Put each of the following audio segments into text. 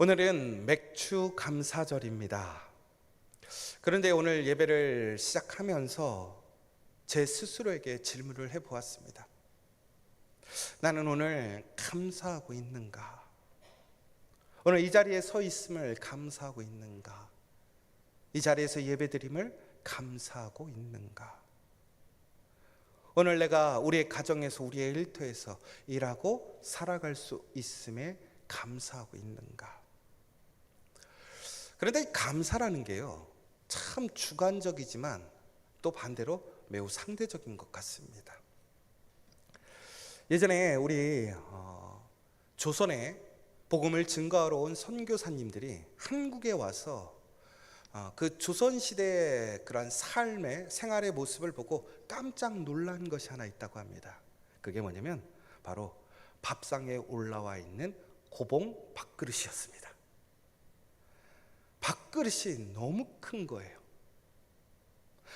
오늘은 맥주 감사절입니다. 그런데 오늘 예배를 시작하면서 제 스스로에게 질문을 해보았습니다. 나는 오늘 감사하고 있는가? 오늘 이 자리에 서 있음을 감사하고 있는가? 이 자리에서 예배드림을 감사하고 있는가? 오늘 내가 우리의 가정에서 우리의 일터에서 일하고 살아갈 수 있음에 감사하고 있는가? 그런데 이 감사라는 게요, 참 주관적이지만 또 반대로 매우 상대적인 것 같습니다. 예전에 우리 조선에 복음을 증거하러 온 선교사님들이 한국에 와서 그 조선시대의 그런 삶의 생활의 모습을 보고 깜짝 놀란 것이 하나 있다고 합니다. 그게 뭐냐면 바로 밥상에 올라와 있는 고봉 밥그릇이었습니다. 밥그릇이 너무 큰 거예요.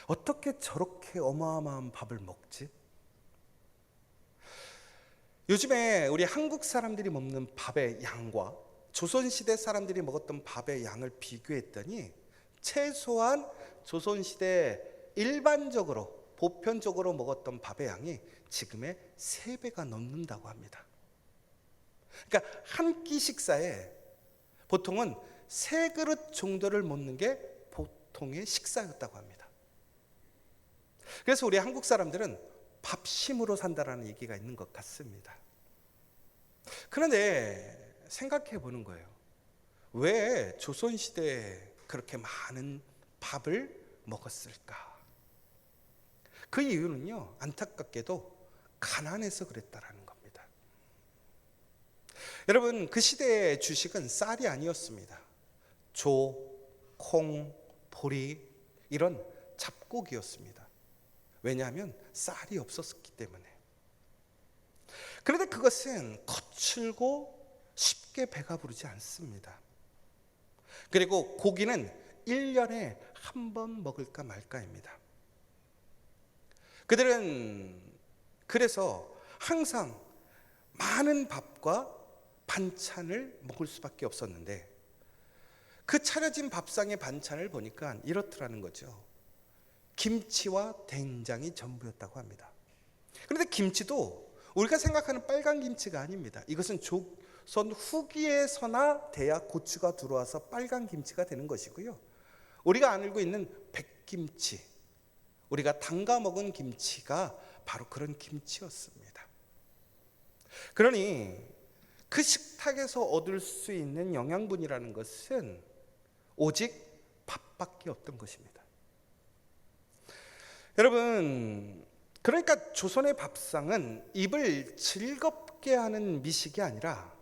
어떻게 저렇게 어마어마한 밥을 먹지? 요즘에 우리 한국 사람들이 먹는 밥의 양과 조선시대 사람들이 먹었던 밥의 양을 비교했더니 최소한 조선시대 일반적으로 보편적으로 먹었던 밥의 양이 지금의 3배가 넘는다고 합니다. 그러니까 한 끼 식사에 보통은 3그릇 정도를 먹는 게 보통의 식사였다고 합니다. 그래서 우리 한국 사람들은 밥심으로 산다라는 얘기가 있는 것 같습니다. 그런데 생각해 보는 거예요. 왜 조선시대에 그렇게 많은 밥을 먹었을까? 그 이유는요, 안타깝게도 가난해서 그랬다라는 겁니다. 여러분, 그 시대의 주식은 쌀이 아니었습니다. 조, 콩, 보리 이런 잡곡이었습니다. 왜냐하면 쌀이 없었기 때문에. 그런데 그것은 거칠고 쉽게 배가 부르지 않습니다. 그리고 고기는 1년에 한 번 먹을까 말까입니다. 그들은 그래서 항상 많은 밥과 반찬을 먹을 수밖에 없었는데, 그 차려진 밥상의 반찬을 보니까 이렇더라는 거죠. 김치와 된장이 전부였다고 합니다. 그런데 김치도 우리가 생각하는 빨간 김치가 아닙니다. 이것은 조선 후기에서나 돼야 고추가 들어와서 빨간 김치가 되는 것이고요. 우리가 알고 있는 백김치, 우리가 담가 먹은 김치가 바로 그런 김치였습니다. 그러니 그 식탁에서 얻을 수 있는 영양분이라는 것은 오직 밥밖에 없던 것입니다. 여러분, 그러니까 조선의 밥상은 입을 즐겁게 하는 미식이 아니라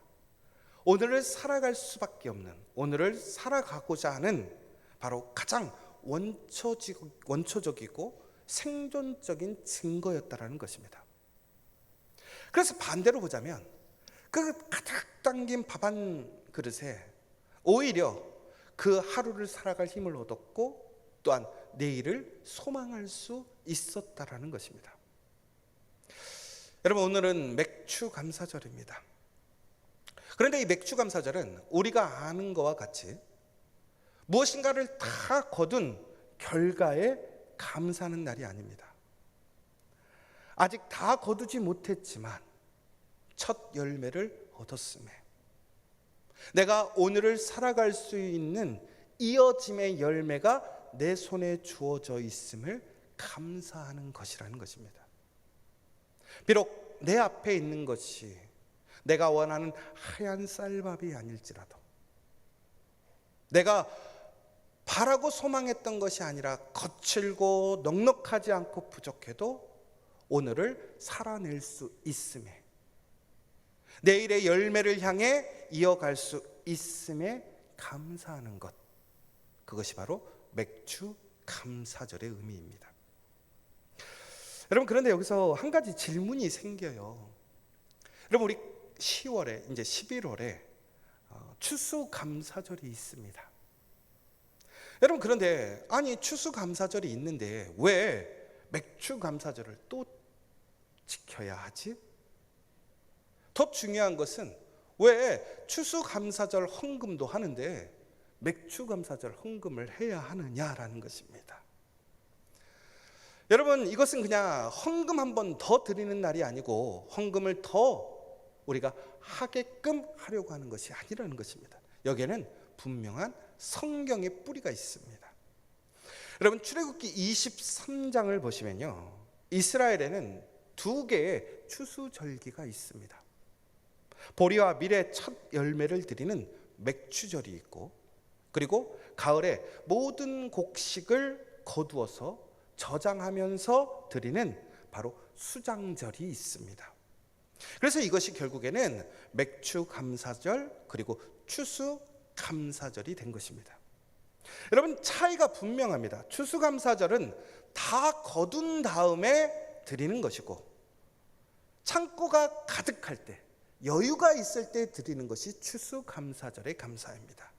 오늘을 살아갈 수밖에 없는, 오늘을 살아가고자 하는 바로 가장 원초적이고 생존적인 증거였다라는 것입니다. 그래서 반대로 보자면 그 가득 담긴 밥 한 그릇에 오히려 그 하루를 살아갈 힘을 얻었고 또한 내일을 소망할 수 있었다라는 것입니다. 여러분, 오늘은 맥주 감사절입니다. 그런데 이 맥주 감사절은 우리가 아는 것과 같이 무엇인가를 다 거둔 결과에 감사하는 날이 아닙니다. 아직 다 거두지 못했지만 첫 열매를 얻었음에, 내가 오늘을 살아갈 수 있는 이어짐의 열매가 내 손에 주어져 있음을 감사하는 것이라는 것입니다. 비록 내 앞에 있는 것이 내가 원하는 하얀 쌀밥이 아닐지라도, 내가 바라고 소망했던 것이 아니라 거칠고 넉넉하지 않고 부족해도 오늘을 살아낼 수 있음에, 내일의 열매를 향해 이어갈 수 있음에 감사하는 것, 그것이 바로 맥주 감사절의 의미입니다. 여러분, 그런데 여기서 한 가지 질문이 생겨요. 여러분, 우리 10월에 이제 11월에 추수감사절이 있습니다. 여러분, 그런데 아니 추수감사절이 있는데 왜 맥주감사절을 또 지켜야 하지? 더 중요한 것은 왜 추수감사절 헌금도 하는데 맥주감사절 헌금을 해야 하느냐라는 것입니다. 여러분, 이것은 그냥 헌금 한 번 더 드리는 날이 아니고 헌금을 더 우리가 하게끔 하려고 하는 것이 아니라는 것입니다. 여기에는 분명한 성경의 뿌리가 있습니다. 여러분, 출애굽기 23장을 보시면요, 이스라엘에는 두 개의 추수절기가 있습니다. 보리와 밀의 첫 열매를 드리는 맥추절이 있고, 그리고 가을에 모든 곡식을 거두어서 저장하면서 드리는 바로 수장절이 있습니다. 그래서 이것이 결국에는 맥추감사절 그리고 추수감사절이 된 것입니다. 여러분, 차이가 분명합니다. 추수감사절은 다 거둔 다음에 드리는 것이고, 창고가 가득할 때, 여유가 있을 때 드리는 것이 추수감사절의 감사입니다.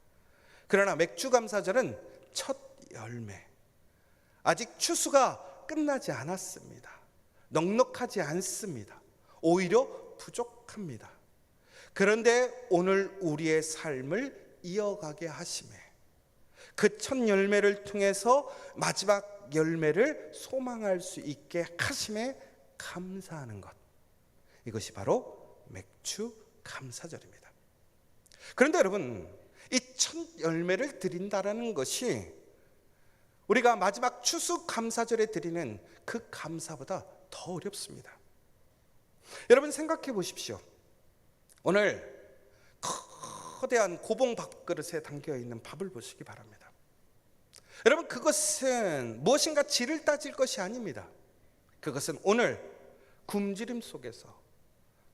그러나 맥주감사절은 첫 열매, 아직 추수가 끝나지 않았습니다. 넉넉하지 않습니다. 오히려 부족합니다. 그런데 오늘 우리의 삶을 이어가게 하심에, 그 첫 열매를 통해서 마지막 열매를 소망할 수 있게 하심에 감사하는 것, 이것이 바로 맥주 감사절입니다. 그런데 여러분, 이 첫 열매를 드린다라는 것이 우리가 마지막 추수 감사절에 드리는 그 감사보다 더 어렵습니다. 여러분, 생각해 보십시오. 오늘 거대한 고봉 밥그릇에 담겨 있는 밥을 보시기 바랍니다. 여러분, 그것은 무엇인가 질을 따질 것이 아닙니다. 그것은 오늘 굶주림 속에서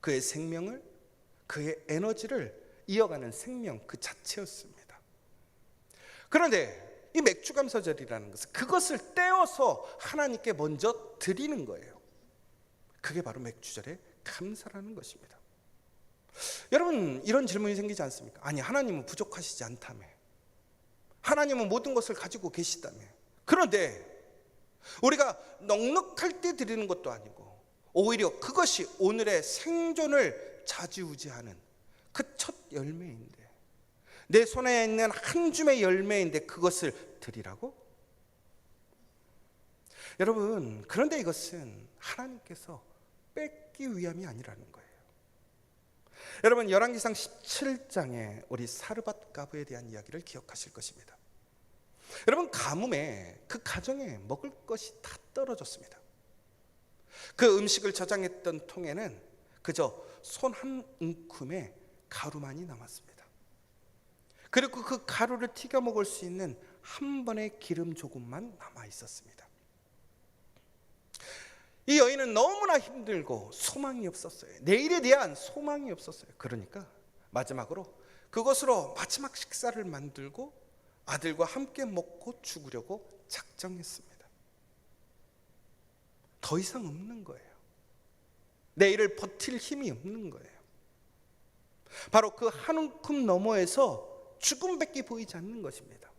그의 생명을, 그의 에너지를 이어가는 생명 그 자체였습니다. 그런데 이 맥주감사절이라는 것은 그것을 떼어서 하나님께 먼저 드리는 거예요. 그게 바로 맥주절의 감사라는 것입니다. 여러분, 이런 질문이 생기지 않습니까? 아니, 하나님은 부족하시지 않다며, 하나님은 모든 것을 가지고 계시다며. 그런데 우리가 넉넉할 때 드리는 것도 아니고, 오히려 그것이 오늘의 생존을 좌지우지하는 그 첫 열매인데, 내 손에 있는 한 줌의 열매인데 그것을 드리라고? 여러분, 그런데 이것은 하나님께서 뺏기 위함이 아니라는 거예요. 여러분, 열왕기상 17장에 우리 사르밧 가부에 대한 이야기를 기억하실 것입니다. 여러분, 가뭄에 그 가정에 먹을 것이 다 떨어졌습니다. 그 음식을 저장했던 통에는 그저 손 한 움큼의 가루만이 남았습니다. 그리고 그 가루를 튀겨 먹을 수 있는 한 번의 기름 조금만 남아 있었습니다. 이 여인은 너무나 힘들고 소망이 없었어요. 내일에 대한 소망이 없었어요. 그러니까 마지막으로 그것으로 마지막 식사를 만들고 아들과 함께 먹고 죽으려고 작정했습니다. 더 이상 없는 거예요. 내일을 버틸 힘이 없는 거예요. 바로 그 한 움큼 너머에서 죽음밖에 보이지 않는 것입니다.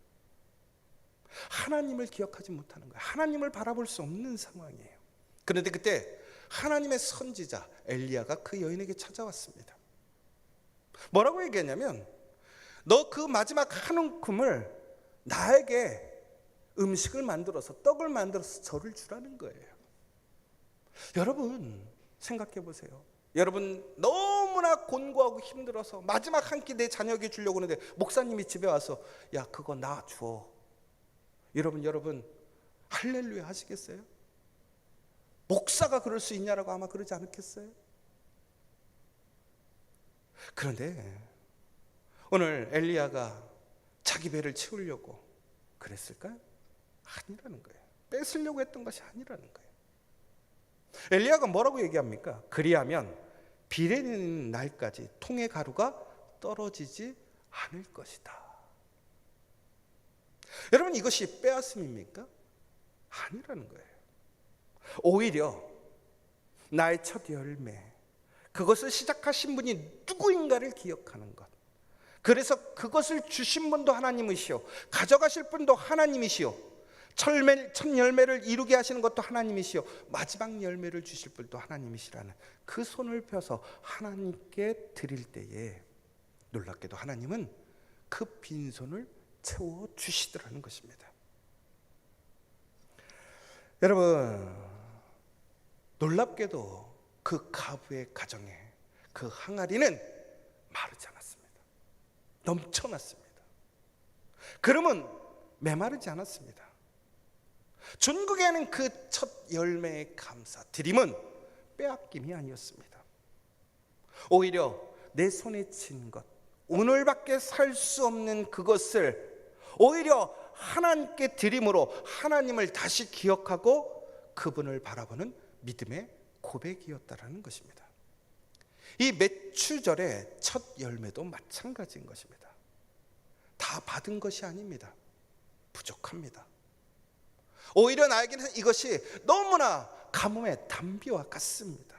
하나님을 기억하지 못하는 거예요. 하나님을 바라볼 수 없는 상황이에요. 그런데 그때 하나님의 선지자 엘리야가 그 여인에게 찾아왔습니다. 뭐라고 얘기했냐면, 너 그 마지막 한 움큼을 나에게 음식을 만들어서, 떡을 만들어서 저를 주라는 거예요. 여러분, 생각해 보세요. 여러분, 너무나 곤고하고 힘들어서 마지막 한 끼 내 자녀에게 주려고 하는데 목사님이 집에 와서 야, 그거 나 줘. 여러분 할렐루야 하시겠어요? 목사가 그럴 수 있냐라고 아마 그러지 않겠어요? 그런데 오늘 엘리야가 자기 배를 채우려고 그랬을까요? 아니라는 거예요. 뺏으려고 했던 것이 아니라는 거예요. 엘리야가 뭐라고 얘기합니까? 그리하면 비례는 날까지 통의 가루가 떨어지지 않을 것이다. 여러분, 이것이 빼앗음입니까? 아니라는 거예요. 오히려 나의 첫 열매, 그것을 시작하신 분이 누구인가를 기억하는 것, 그래서 그것을 주신 분도 하나님이시오, 가져가실 분도 하나님이시오, 첫 열매를 이루게 하시는 것도 하나님이시오, 마지막 열매를 주실 분도 하나님이시라는 그 손을 펴서 하나님께 드릴 때에 놀랍게도 하나님은 그 빈손을 채워주시더라는 것입니다. 여러분, 놀랍게도 그 가부의 가정에 그 항아리는 마르지 않았습니다. 넘쳐났습니다. 그러면 메마르지 않았습니다. 중국에는 그 첫 열매의 감사 드림은 빼앗김이 아니었습니다. 오히려 내 손에 쥔 것, 오늘밖에 살 수 없는 그것을 오히려 하나님께 드림으로 하나님을 다시 기억하고 그분을 바라보는 믿음의 고백이었다라는 것입니다. 이 매추절의 첫 열매도 마찬가지인 것입니다. 다 받은 것이 아닙니다. 부족합니다. 오히려 나에게는 이것이 너무나 가뭄의 단비와 같습니다.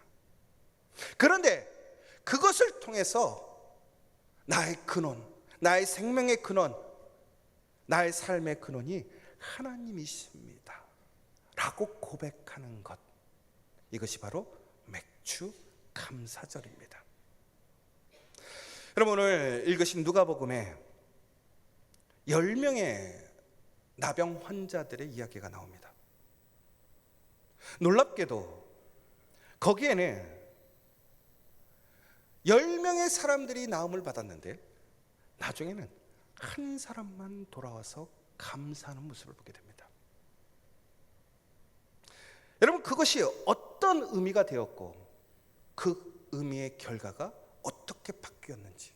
그런데 그것을 통해서 나의 근원, 나의 생명의 근원, 나의 삶의 근원이 하나님이십니다 라고 고백하는 것, 이것이 바로 맥주 감사절입니다. 여러분, 오늘 읽으신 누가복음에 10명의 나병 환자들의 이야기가 나옵니다. 놀랍게도 거기에는 10명의 사람들이 나음을 받았는데 나중에는 한 사람만 돌아와서 감사하는 모습을 보게 됩니다. 여러분, 그것이 어떤 의미가 되었고 그 의미의 결과가 어떻게 바뀌었는지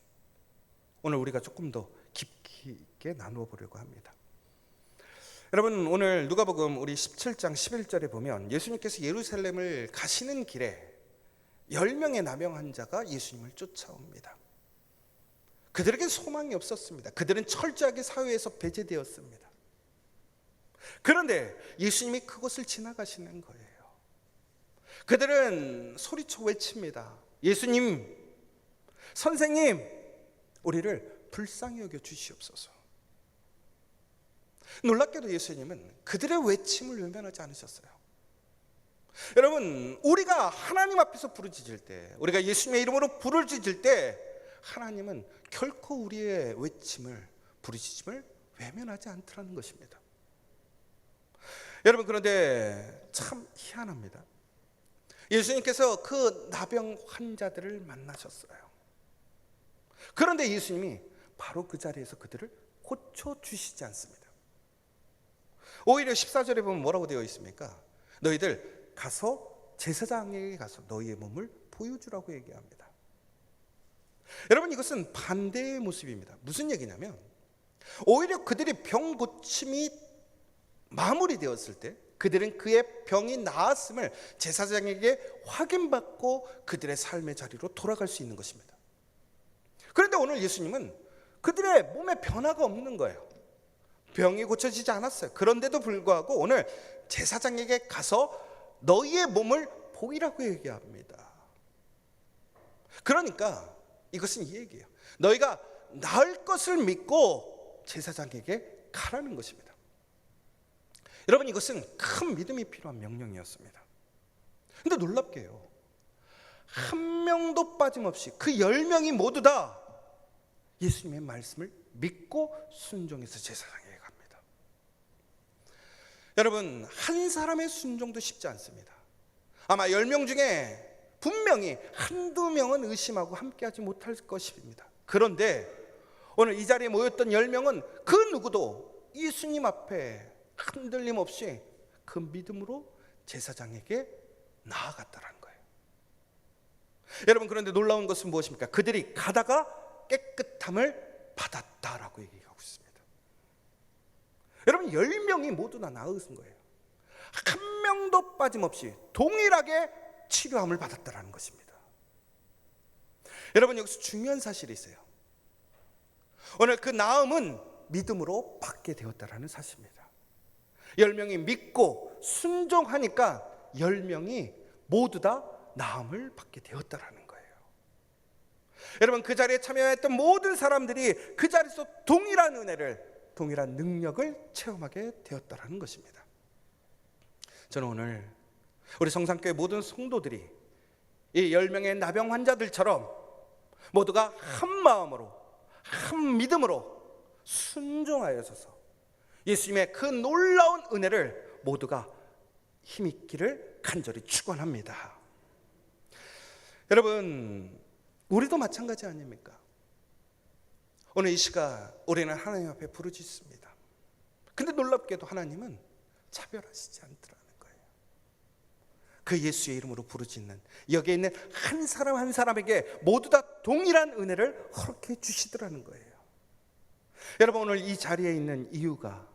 오늘 우리가 조금 더 깊이 있게 나누어 보려고 합니다. 여러분, 오늘 누가복음 우리 17장 11절에 보면 예수님께서 예루살렘을 가시는 길에 10명의 나병 환자가 예수님을 쫓아옵니다. 그들에겐 소망이 없었습니다. 그들은 철저하게 사회에서 배제되었습니다. 그런데 예수님이 그곳을 지나가시는 거예요. 그들은 소리쳐 외칩니다. 예수님, 선생님, 우리를 불쌍히 여겨 주시옵소서. 놀랍게도 예수님은 그들의 외침을 외면하지 않으셨어요. 여러분, 우리가 하나님 앞에서 부르짖을 때, 우리가 예수님의 이름으로 부르짖을 때 하나님은 결코 우리의 외침을, 부르짖음을 외면하지 않더라는 것입니다. 여러분, 그런데 참 희한합니다. 예수님께서 그 나병 환자들을 만나셨어요. 그런데 예수님이 바로 그 자리에서 그들을 고쳐주시지 않습니다. 오히려 14절에 보면 뭐라고 되어 있습니까? 너희들 가서 제사장에게 가서 너희의 몸을 보여주라고 얘기합니다. 여러분, 이것은 반대의 모습입니다. 무슨 얘기냐면 오히려 그들이 병 고침이 마무리되었을 때 그들은 그의 병이 나았음을 제사장에게 확인받고 그들의 삶의 자리로 돌아갈 수 있는 것입니다. 그런데 오늘 예수님은 그들의 몸에 변화가 없는 거예요. 병이 고쳐지지 않았어요. 그런데도 불구하고 오늘 제사장에게 가서 너희의 몸을 보이라고 얘기합니다. 그러니까 이것은 이 얘기예요. 너희가 나을 것을 믿고 제사장에게 가라는 것입니다. 여러분, 이것은 큰 믿음이 필요한 명령이었습니다. 그런데 놀랍게요, 한 명도 빠짐없이 그 10명이 모두 다 예수님의 말씀을 믿고 순종해서 제사장에게 갑니다. 여러분, 한 사람의 순종도 쉽지 않습니다. 아마 10명 중에 분명히 한두 명은 의심하고 함께하지 못할 것입니다. 그런데 오늘 이 자리에 모였던 10명은 그 누구도 예수님 앞에 흔들림 없이 그 믿음으로 제사장에게 나아갔다는 거예요. 여러분, 그런데 놀라운 것은 무엇입니까? 그들이 가다가 깨끗함을 받았다라고 얘기하고 있습니다. 여러분, 10명이 모두 다 나으신 거예요. 한 명도 빠짐없이 동일하게 치료함을 받았다라는 것입니다. 여러분, 여기서 중요한 사실이 있어요. 오늘 그 나음은 믿음으로 받게 되었다라는 사실입니다. 10명이 믿고 순종하니까 10명이 모두 다 나음을 받게 되었다라는 거예요. 여러분, 그 자리에 참여했던 모든 사람들이 그 자리에서 동일한 은혜를, 동일한 능력을 체험하게 되었다라는 것입니다. 저는 오늘 우리 성산교회 모든 성도들이 이 10명의 나병 환자들처럼 모두가 한 마음으로 한 믿음으로 순종하여서서 예수님의 그 놀라운 은혜를 모두가 힘있기를 간절히 축원합니다. 여러분, 우리도 마찬가지 아닙니까? 오늘 이 시간 우리는 하나님 앞에 부르짖습니다. 근데 놀랍게도 하나님은 차별하시지 않더라는 거예요. 그 예수의 이름으로 부르짖는 여기에 있는 한 사람 한 사람에게 모두 다 동일한 은혜를 허락해 주시더라는 거예요. 여러분, 오늘 이 자리에 있는 이유가,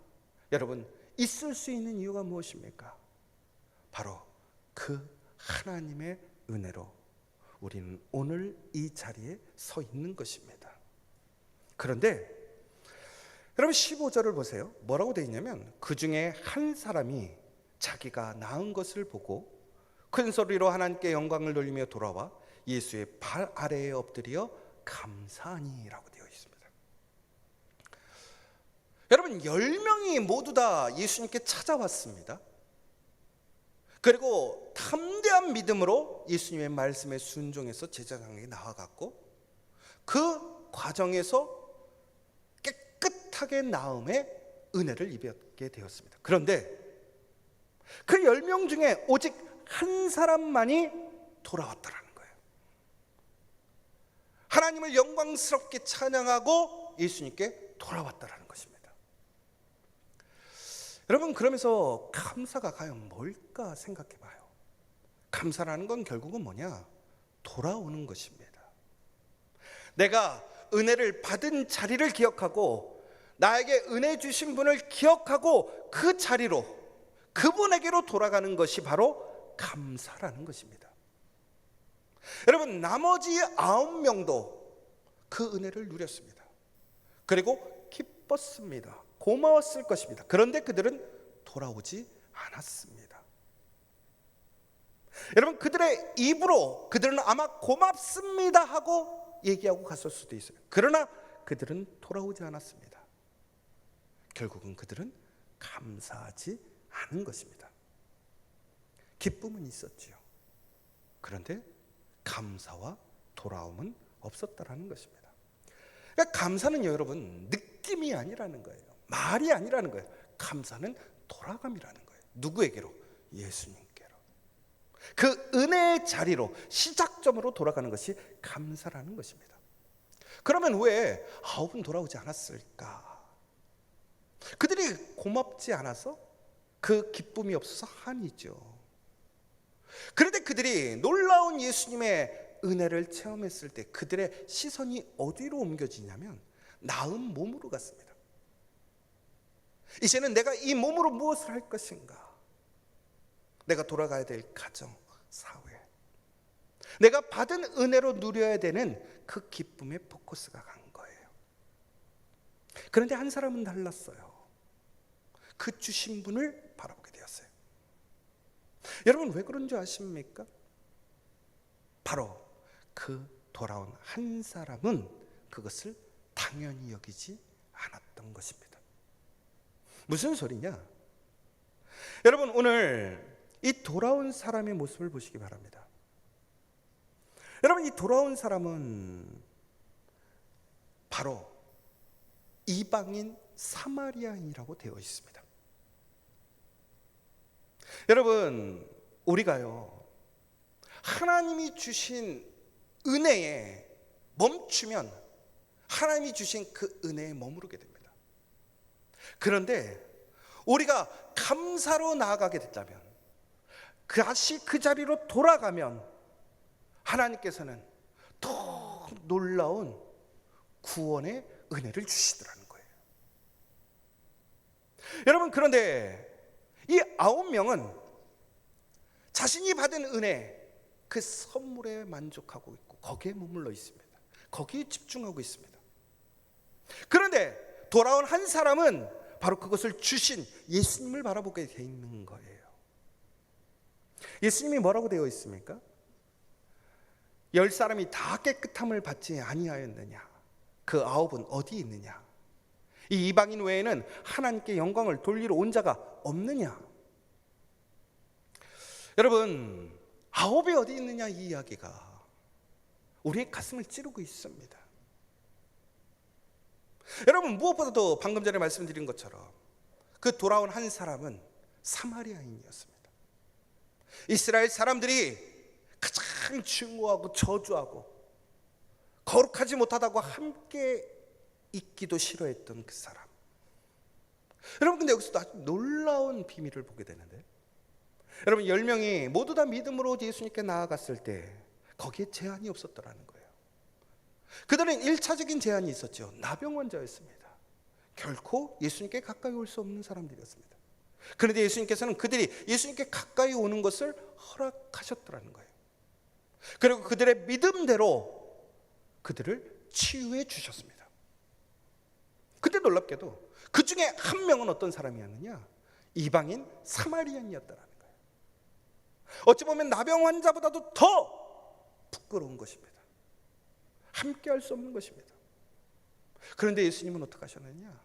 여러분 있을 수 있는 이유가 무엇입니까? 바로 그 하나님의 은혜로 우리는 오늘 이 자리에 서 있는 것입니다. 그런데 여러분 15절을 보세요. 뭐라고 되어 있냐면, 그 중에 한 사람이 자기가 낳은 것을 보고 큰 소리로 하나님께 영광을 돌리며 돌아와 예수의 발 아래에 엎드려 감사하니라고 되어 있습니다. 여러분, 10명이 모두 다 예수님께 찾아왔습니다. 그리고 담대한 믿음으로 예수님의 말씀에 순종해서 제사장에게 나아갔고, 그 과정에서 깨끗하게 나음의 은혜를 입게 되었습니다. 그런데 그 10명 중에 오직 한 사람만이 돌아왔다라는 거예요. 하나님을 영광스럽게 찬양하고 예수님께 돌아왔다라는 것입니다. 여러분, 그러면서 감사가 과연 뭘까 생각해 봐요. 감사라는 건 결국은 뭐냐? 돌아오는 것입니다. 내가 은혜를 받은 자리를 기억하고 나에게 은혜 주신 분을 기억하고 그 자리로, 그분에게로 돌아가는 것이 바로 감사라는 것입니다. 여러분, 나머지 9명도 그 은혜를 누렸습니다. 그리고 기뻤습니다. 고마웠을 것입니다. 그런데 그들은 돌아오지 않았습니다. 여러분, 그들의 입으로 그들은 아마 고맙습니다 하고 얘기하고 갔을 수도 있어요. 그러나 그들은 돌아오지 않았습니다. 결국은 그들은 감사하지 않은 것입니다. 기쁨은 있었지요. 그런데 감사와 돌아옴은 없었다라는 것입니다. 그러니까 감사는 여러분 느낌이 아니라는 거예요. 말이 아니라는 거예요. 감사는 돌아감이라는 거예요. 누구에게로? 예수님께로. 그 은혜의 자리로, 시작점으로 돌아가는 것이 감사라는 것입니다. 그러면 왜 9은 돌아오지 않았을까? 그들이 고맙지 않아서? 그 기쁨이 없어서? 아니죠. 그런데 그들이 놀라운 예수님의 은혜를 체험했을 때 그들의 시선이 어디로 옮겨지냐면 나은 몸으로 갔습니다. 이제는 내가 이 몸으로 무엇을 할 것인가? 내가 돌아가야 될 가정, 사회, 내가 받은 은혜로 누려야 되는 그 기쁨의 포커스가 간 거예요. 그런데 한 사람은 달랐어요. 그 주신 분을 바라보게 되었어요. 여러분, 왜 그런 줄 아십니까? 바로 그 돌아온 한 사람은 그것을 당연히 여기지 않았던 것입니다. 무슨 소리냐? 여러분, 오늘 이 돌아온 사람의 모습을 보시기 바랍니다. 여러분, 이 돌아온 사람은 바로 이방인 사마리아인이라고 되어 있습니다. 여러분, 우리가요, 하나님이 주신 은혜에 멈추면 하나님이 주신 그 은혜에 머무르게 됩니다. 그런데 우리가 감사로 나아가게 됐다면, 다시 그 자리로 돌아가면 하나님께서는 더 놀라운 구원의 은혜를 주시더라는 거예요. 여러분, 그런데 이 9명은 자신이 받은 은혜, 그 선물에 만족하고 있고 거기에 머물러 있습니다. 거기에 집중하고 있습니다. 그런데 돌아온 한 사람은 바로 그것을 주신 예수님을 바라보게 돼 있는 거예요. 예수님이 뭐라고 되어 있습니까? 10사람이 다 깨끗함을 받지 아니하였느냐? 그 9은 어디 있느냐? 이 이방인 외에는 하나님께 영광을 돌리러 온 자가 없느냐? 여러분, 9이 어디 있느냐, 이 이야기가 우리의 가슴을 찌르고 있습니다. 여러분, 무엇보다도 방금 전에 말씀드린 것처럼 그 돌아온 한 사람은 사마리아인이었습니다. 이스라엘 사람들이 가장 증오하고 저주하고 거룩하지 못하다고 함께 있기도 싫어했던 그 사람. 여러분, 근데 여기서도 아주 놀라운 비밀을 보게 되는데, 여러분, 10명이 모두 다 믿음으로 예수님께 나아갔을 때 거기에 제한이 없었더라는 거예요. 그들은 1차적인 제한이 있었죠. 나병 환자였습니다. 결코 예수님께 가까이 올 수 없는 사람들이었습니다. 그런데 예수님께서는 그들이 예수님께 가까이 오는 것을 허락하셨더라는 거예요. 그리고 그들의 믿음대로 그들을 치유해 주셨습니다. 근데 놀랍게도 그 중에 한 명은 어떤 사람이었느냐? 이방인 사마리아인이었다라는 거예요. 어찌 보면 나병 환자보다도 더 부끄러운 것입니다. 함께 할 수 없는 것입니다. 그런데 예수님은 어떻게 하셨느냐?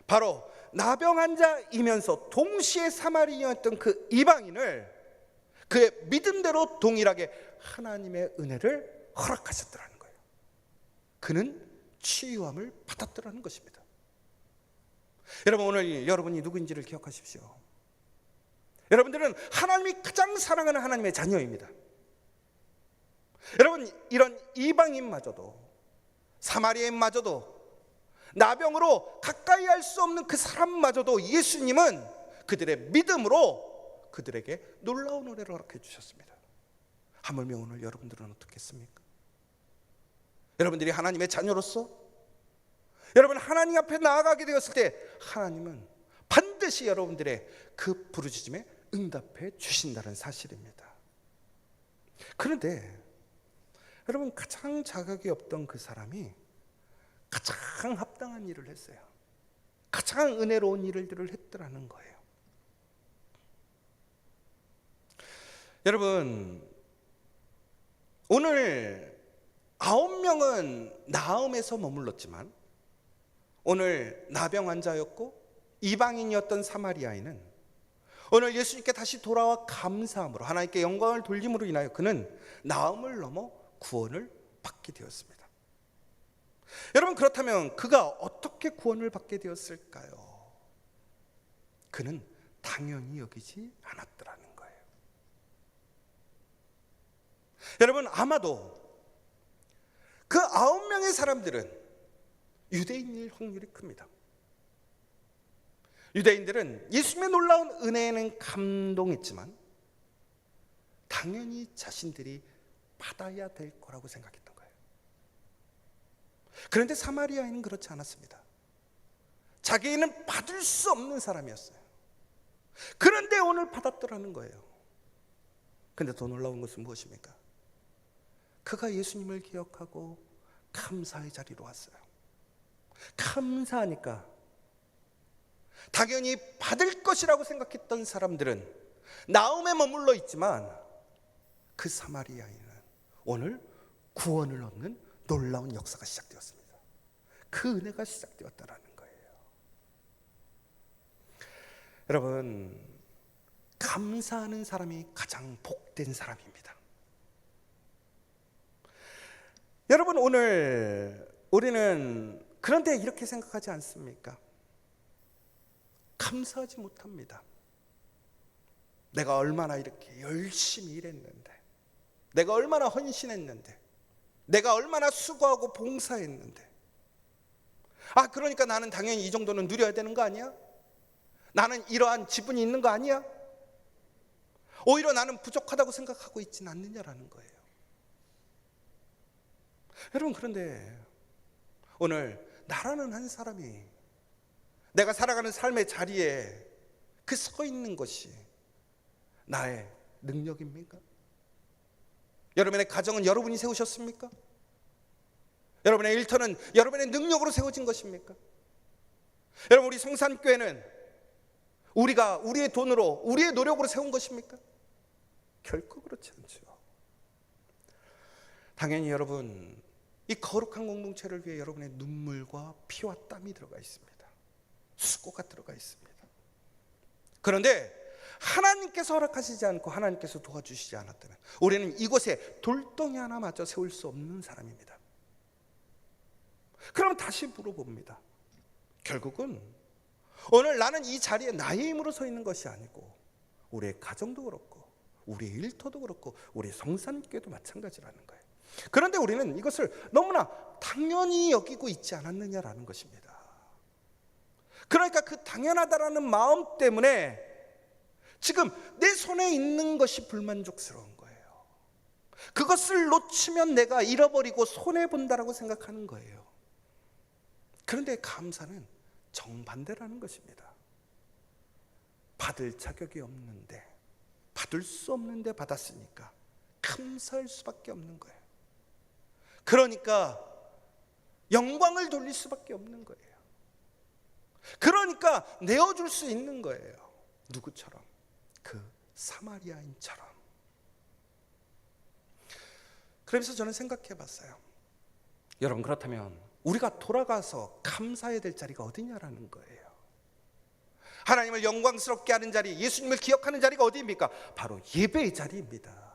바로 나병 환자이면서 동시에 사마리아였던 그 이방인을 그의 믿음대로 동일하게 하나님의 은혜를 허락하셨더라는 거예요. 그는 치유함을 받았더라는 것입니다. 여러분, 오늘 여러분이 누구인지를 기억하십시오. 여러분들은 하나님이 가장 사랑하는 하나님의 자녀입니다. 여러분, 이런 이방인마저도, 사마리아인마저도, 나병으로 가까이 할 수 없는 그 사람마저도 예수님은 그들의 믿음으로 그들에게 놀라운 은혜를 허락해 주셨습니다. 하물며 오늘 여러분들은 어떻겠습니까? 여러분들이 하나님의 자녀로서 여러분 하나님 앞에 나아가게 되었을 때 하나님은 반드시 여러분들의 그 부르짖음에 응답해 주신다는 사실입니다. 그런데 여러분, 가장 자격이 없던 그 사람이 가장 합당한 일을 했어요. 가장 은혜로운 일들을 했더라는 거예요. 여러분, 오늘 9명은 나음에서 머물렀지만 오늘 나병 환자였고 이방인이었던 사마리아인은 오늘 예수님께 다시 돌아와 감사함으로 하나님께 영광을 돌림으로 인하여 그는 나음을 넘어 구원을 받게 되었습니다. 여러분, 그렇다면 그가 어떻게 구원을 받게 되었을까요? 그는 당연히 여기지 않았더라는 거예요. 여러분, 아마도 그 9명의 사람들은 유대인일 확률이 큽니다. 유대인들은 예수님의 놀라운 은혜에는 감동했지만 당연히 자신들이 받아야 될 거라고 생각했던 거예요. 그런데 사마리아인은 그렇지 않았습니다. 자기는 받을 수 없는 사람이었어요. 그런데 오늘 받았더라는 거예요. 그런데 더 놀라운 것은 무엇입니까? 그가 예수님을 기억하고 감사의 자리로 왔어요. 감사하니까 당연히 받을 것이라고 생각했던 사람들은 나음에 머물러 있지만 그 사마리아인은 오늘 구원을 얻는 놀라운 역사가 시작되었습니다. 그 은혜가 시작되었다라는 거예요. 여러분, 감사하는 사람이 가장 복된 사람입니다. 여러분, 오늘 우리는 그런데 이렇게 생각하지 않습니까? 감사하지 못합니다. 내가 얼마나 이렇게 열심히 일했는데, 내가 얼마나 헌신했는데, 내가 얼마나 수고하고 봉사했는데, 그러니까 나는 당연히 이 정도는 누려야 되는 거 아니야? 나는 이러한 지분이 있는 거 아니야? 오히려 나는 부족하다고 생각하고 있지는 않느냐라는 거예요. 여러분, 그런데 오늘 나라는 한 사람이 내가 살아가는 삶의 자리에 그 서 있는 것이 나의 능력입니까? 여러분의 가정은 여러분이 세우셨습니까? 여러분의 일터는 여러분의 능력으로 세워진 것입니까? 여러분, 우리 성산교회는 우리가 우리의 돈으로 우리의 노력으로 세운 것입니까? 결코 그렇지 않죠. 당연히 여러분, 이 거룩한 공동체를 위해 여러분의 눈물과 피와 땀이 들어가 있습니다. 수고가 들어가 있습니다. 그런데 하나님께서 허락하시지 않고 하나님께서 도와주시지 않았다면 우리는 이곳에 돌덩이 하나마저 세울 수 없는 사람입니다. 그럼 다시 물어봅니다. 결국은 오늘 나는 이 자리에 나의 힘으로 서 있는 것이 아니고 우리의 가정도 그렇고 우리의 일터도 그렇고 우리의 성산교회도 마찬가지라는 거예요. 그런데 우리는 이것을 너무나 당연히 여기고 있지 않았느냐라는 것입니다. 그러니까 그 당연하다라는 마음 때문에 지금 내 손에 있는 것이 불만족스러운 거예요. 그것을 놓치면 내가 잃어버리고 손해본다라고 생각하는 거예요. 그런데 감사는 정반대라는 것입니다. 받을 자격이 없는데, 받을 수 없는데 받았으니까 감사할 수밖에 없는 거예요. 그러니까 영광을 돌릴 수밖에 없는 거예요. 그러니까 내어줄 수 있는 거예요. 누구처럼? 그 사마리아인처럼. 그러면서 저는 생각해 봤어요. 여러분, 그렇다면 우리가 돌아가서 감사해야 될 자리가 어디냐라는 거예요. 하나님을 영광스럽게 하는 자리, 예수님을 기억하는 자리가 어디입니까? 바로 예배의 자리입니다.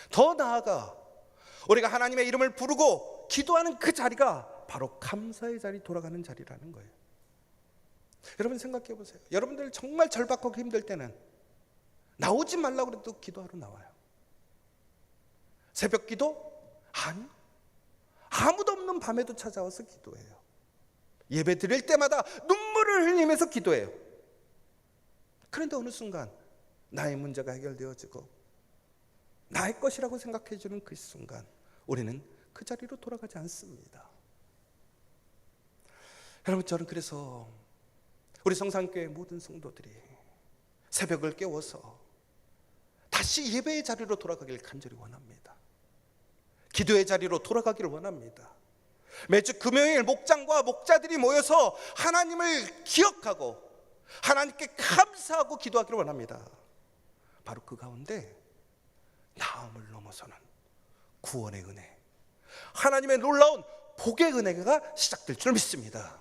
더 나아가 우리가 하나님의 이름을 부르고 기도하는 그 자리가 바로 감사의 자리, 돌아가는 자리라는 거예요. 여러분 생각해 보세요. 여러분들 정말 절박하고 힘들 때는 나오지 말라고 해도 기도하러 나와요. 새벽 기도? 아니요. 아무도 없는 밤에도 찾아와서 기도해요. 예배 드릴 때마다 눈물을 흘리면서 기도해요. 그런데 어느 순간 나의 문제가 해결되어지고 나의 것이라고 생각해 주는 그 순간 우리는 그 자리로 돌아가지 않습니다. 여러분, 저는 그래서 우리 성산교회 모든 성도들이 새벽을 깨워서 다시 예배의 자리로 돌아가길 간절히 원합니다. 기도의 자리로 돌아가기를 원합니다. 매주 금요일 목장과 목자들이 모여서 하나님을 기억하고 하나님께 감사하고 기도하기를 원합니다. 바로 그 가운데 나음을 넘어서는 구원의 은혜, 하나님의 놀라운 복의 은혜가 시작될 줄 믿습니다.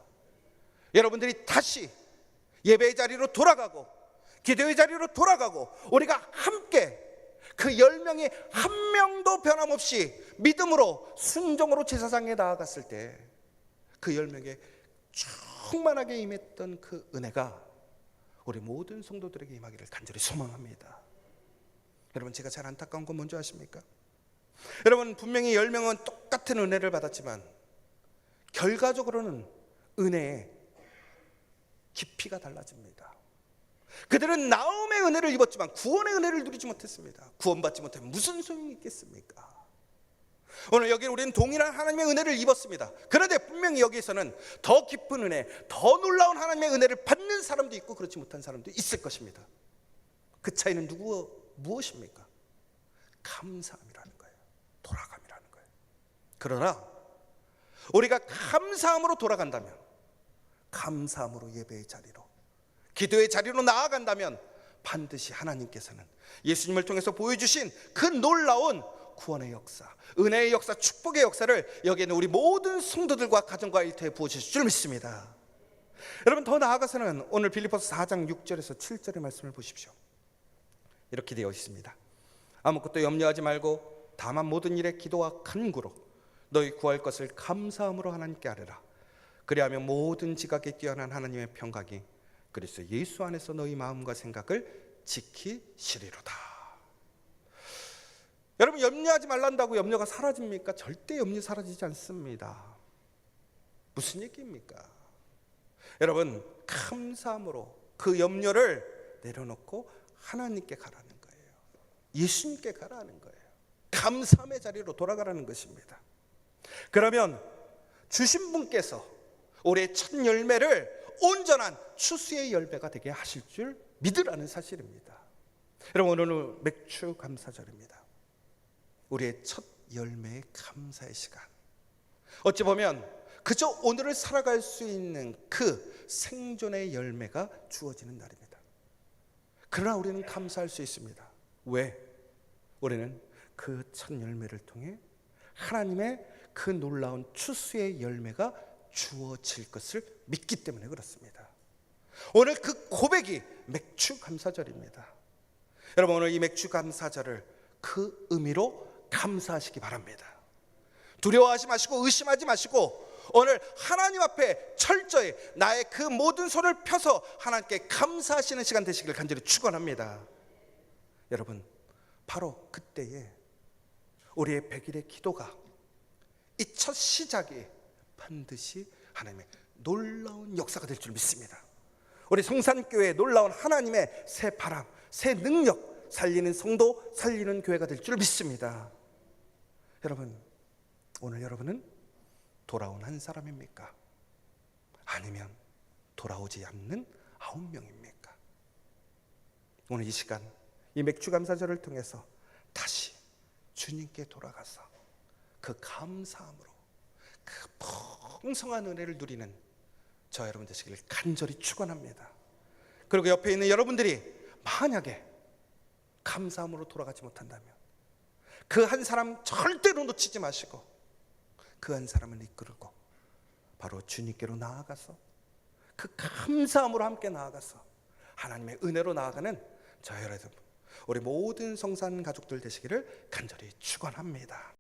여러분들이 다시 예배의 자리로 돌아가고 기도의 자리로 돌아가고 우리가 함께 그 10명이 한 명도 변함없이 믿음으로 순종으로 제사장에 나아갔을 때 그 10명에 충만하게 임했던 그 은혜가 우리 모든 성도들에게 임하기를 간절히 소망합니다. 여러분, 제가 제일 안타까운 건 뭔지 아십니까? 여러분, 분명히 10명은 똑같은 은혜를 받았지만 결과적으로는 은혜의 깊이가 달라집니다. 그들은 나음의 은혜를 입었지만 구원의 은혜를 누리지 못했습니다. 구원받지 못하면 무슨 소용이 있겠습니까? 오늘 여기 우리는 동일한 하나님의 은혜를 입었습니다. 그런데 분명히 여기에서는 더 깊은 은혜, 더 놀라운 하나님의 은혜를 받는 사람도 있고 그렇지 못한 사람도 있을 것입니다. 그 차이는 무엇입니까? 감사함이라는 거예요. 돌아감이라는 거예요. 그러나 우리가 감사함으로 돌아간다면, 감사함으로 예배의 자리로, 기도의 자리로 나아간다면 반드시 하나님께서는 예수님을 통해서 보여주신 그 놀라운 구원의 역사, 은혜의 역사, 축복의 역사를 여기에는 우리 모든 성도들과 가정과 일터에 부어주실 줄 믿습니다. 여러분, 더 나아가서는 오늘 빌립보서 4장 6절에서 7절의 말씀을 보십시오. 이렇게 되어 있습니다. 아무것도 염려하지 말고 다만 모든 일에 기도와 간구로 너희 구할 것을 감사함으로 하나님께 아뢰라. 그리하면 모든 지각에 뛰어난 하나님의 평강이 그리스도 예수 안에서 너희 마음과 생각을 지키시리로다. 여러분, 염려하지 말란다고 염려가 사라집니까? 절대 염려 사라지지 않습니다. 무슨 얘기입니까? 여러분, 감사함으로 그 염려를 내려놓고 하나님께 가라는 거예요. 예수님께 가라는 거예요. 감사함의 자리로 돌아가라는 것입니다. 그러면 주신 분께서 올해 첫 열매를 온전한 추수의 열매가 되게 하실 줄 믿으라는 사실입니다. 여러분, 오늘은 맥주 감사절입니다. 우리의 첫 열매의 감사의 시간. 어찌 보면 그저 오늘을 살아갈 수 있는 그 생존의 열매가 주어지는 날입니다. 그러나 우리는 감사할 수 있습니다. 왜? 우리는 그 첫 열매를 통해 하나님의 그 놀라운 추수의 열매가 주어질 것을 믿기 때문에 그렇습니다. 오늘 그 고백이 맥주 감사절입니다. 여러분, 오늘 이 맥주 감사절을 그 의미로 감사하시기 바랍니다. 두려워하지 마시고 의심하지 마시고 오늘 하나님 앞에 철저히 나의 그 모든 손을 펴서 하나님께 감사하시는 시간 되시길 간절히 축원합니다. 여러분, 바로 그때에 우리의 100일의 기도가 이 첫 시작이 반드시 하나님의 놀라운 역사가 될 줄 믿습니다. 우리 성산교회의 놀라운 하나님의 새 바람, 새 능력, 살리는 성도, 살리는 교회가 될 줄 믿습니다. 여러분, 오늘 여러분은 돌아온 한 사람입니까? 아니면 돌아오지 않는 9명입니까? 오늘 이 시간 이 맥주감사절을 통해서 다시 주님께 돌아가서 그 감사함으로 그 풍성한 은혜를 누리는 저 여러분 되시길 간절히 축원합니다. 그리고 옆에 있는 여러분들이 만약에 감사함으로 돌아가지 못한다면 그 한 사람 절대로 놓치지 마시고 그 한 사람을 이끌고 바로 주님께로 나아가서 그 감사함으로 함께 나아가서 하나님의 은혜로 나아가는 저 여러분, 우리 모든 성산 가족들 되시기를 간절히 축원합니다.